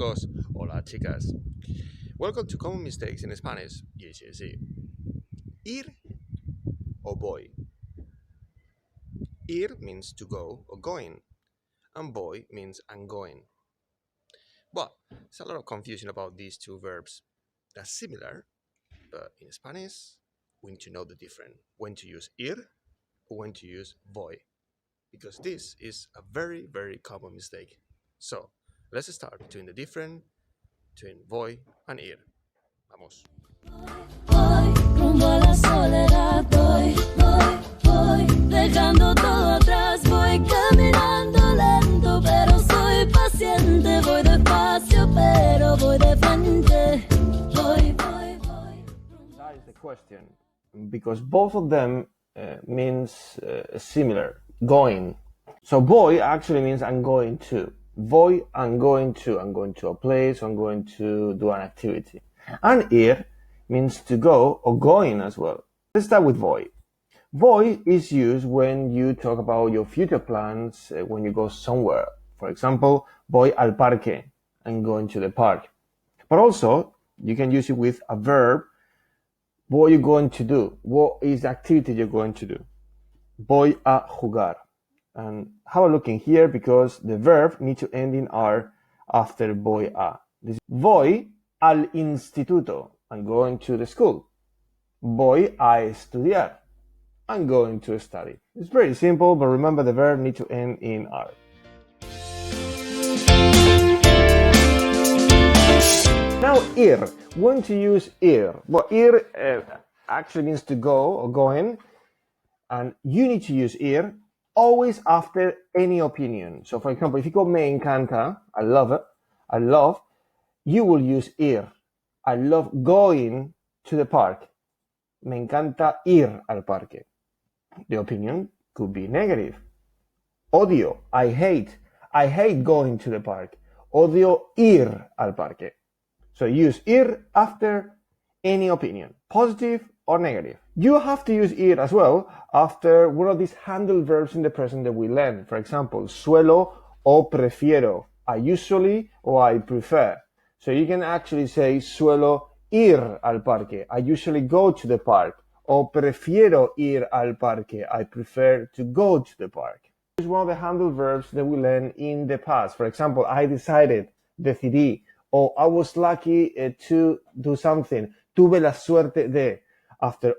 chicos, hola chicas. Welcome to Common Mistakes in Spanish GCSE. Ir or voy. Ir means to go or going, and voy means I'm going. But there's a lot of confusion about these two verbs. They're similar, but in Spanish, we need to know the difference. When to use ir or when to use voy. Because this is a very, very common mistake. So, let's start between the difference between voy and ir. Vamos. Voy rumbo a la soledad, voy, dejando todo atrás, voy caminando lento, pero soy paciente, voy despacio, pero voy de frente, voy. That is the question, because both of them means similar, going. So voy actually means I'm going to. Voy, I'm going to a place, I'm going to do an activity. And ir means to go or going as well. Let's start with voy. Voy is used when you talk about your future plans when you go somewhere. For example, voy al parque, I'm going to the park. But also, you can use it with a verb. What are you going to do? What is the activity you're going to do? Voy a jugar. And have a look in here because the verb needs to end in R after voy a. This voy al instituto. I'm going to the school. Voy a estudiar. I'm going to study. It's very simple, but remember the verb needs to end in R. Now ir. When to use ir? Well, ir actually means to go or going, and you need to use ir always after any opinion. So for example, if you go me encanta, I love it, I love, you will use ir. I love going to the park. Me encanta ir al parque. The opinion could be negative. Odio, I hate going to the park. Odio ir al parque. So use ir after any opinion, positive or negative. You have to use ir as well after one of these handled verbs in the present that we learn. For example, suelo o prefiero. I usually or I prefer. So you can actually say suelo ir al parque. I usually go to the park. O prefiero ir al parque. I prefer to go to the park. This is one of the handled verbs that we learned in the past. For example, I decided, decidí, or I was lucky to do something. Tuve la suerte de. After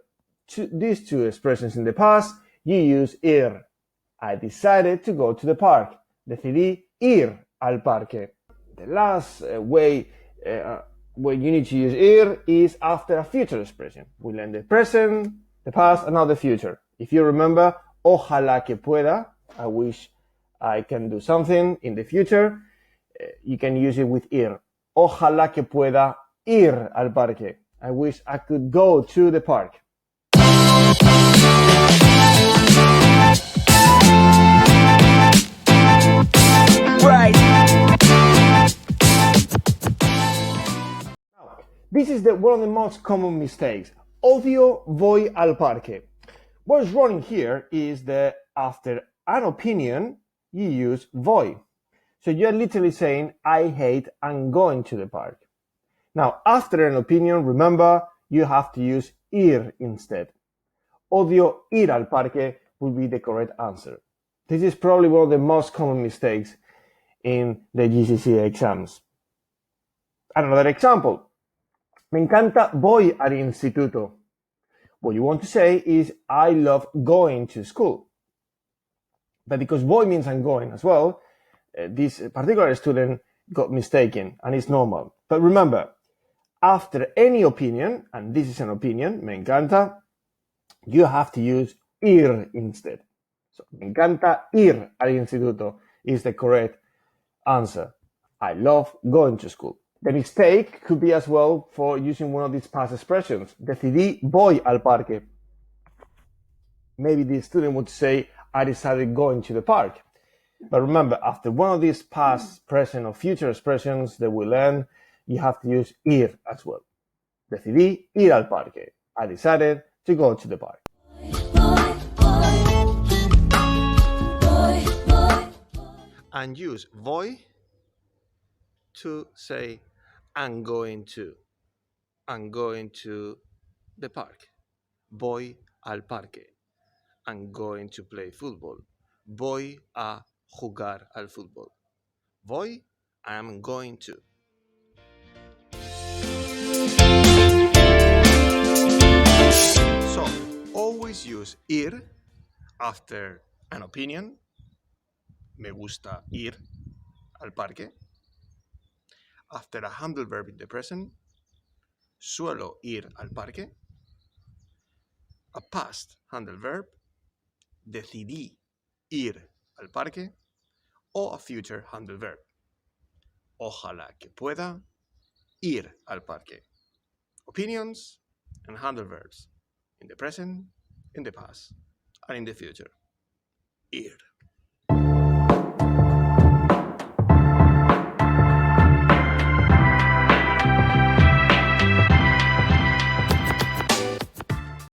these two expressions in the past, you use ir. I decided to go to the park. Decidí ir al parque. The last way where you need to use ir is after a future expression. We learn the present, the past, and now the future. If you remember, ojalá que pueda, I wish I can do something in the future, you can use it with ir. Ojalá que pueda ir al parque. I wish I could go to the park. Right. Now, this is one of the most common mistakes. Odio voy al parque. What's wrong here is that after an opinion, you use voy. So you're literally saying, I hate I'm going to the park. Now, after an opinion, remember, you have to use ir instead. Odio ir al parque would be the correct answer. This is probably one of the most common mistakes in the GCSE exams. Another example. Me encanta voy al instituto. What you want to say is, I love going to school. But because voy means I'm going as well, this particular student got mistaken, and it's normal. But remember, after any opinion, and this is an opinion, me encanta, you have to use ir instead. So, me encanta ir al instituto is the correct answer. I love going to school. The mistake could be as well for using one of these past expressions. Decidí voy al parque. Maybe the student would say, I decided going to the park. But remember, after one of these past, present, or future expressions that we learn, you have to use ir as well. Decidí ir al parque. I decided to go to the park. And use voy to say I'm going to. I'm going to the park. Voy al parque. I'm going to play football. Voy a jugar al fútbol. Voy, I am going to. So, always use ir after an opinion. Me gusta ir al parque. After a handle verb in the present. Suelo ir al parque. A past handle verb. Decidí ir al parque. O a future handle verb. Ojalá que pueda ir al parque. Opinions and handle verbs in the present, in the past, and in the future. Ir.